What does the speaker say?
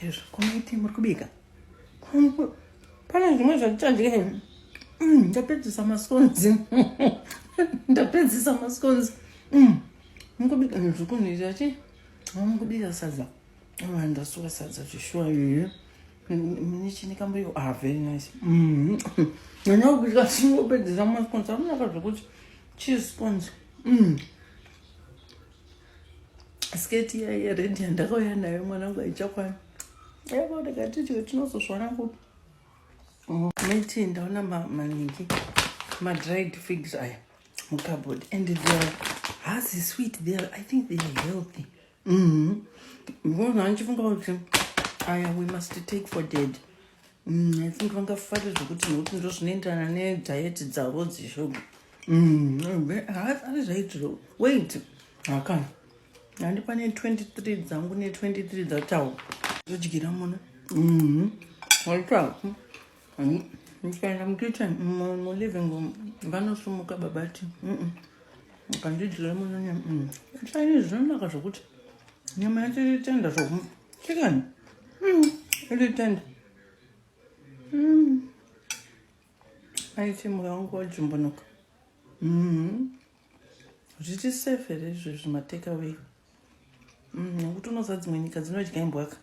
Yes, kumaiti muri kubika. Pana zvimwe zvatichadya. Ndapedzisa masconzi. Ndapedzisa masconzi. Mukubika nezvikunoita chi? Mukubika sadza. Ndasuka sadza zvishwa iyo. Nichinekamboyo. Very nice. Ndinokubika singopedzisa masconzi. Amunaka zvokuti cheese scones. Sketi ya red ndakauya nayo mwanangu aichakwana. Yabo ndakati tinozosvana kupi. Meti ndaona maningi dried figs aya mukabod and they're hazi sweet. I think they are healthy. Mbona anchifunga kuti aya we must take for dead. I think vangafara zvokuti nokuti ndo zvinoendana nediet dzavo dzeshoga. Ari zvaitiro wait haka handi pane 23 dzangu ne23 dzatawo zodyira muna waitsvaku ndikaenda mukitchen muliving room vanosumuka babati ukandidyira muno nyama chinese zvinonaka zvokuti nyama yacho iritenda zvoku chicken iritenda aiti mwoyo wangu wajumbunuka zviti safe here izvo zvimatake away nekuti unoziva dzimwe nyika dzinodya imbwa yaka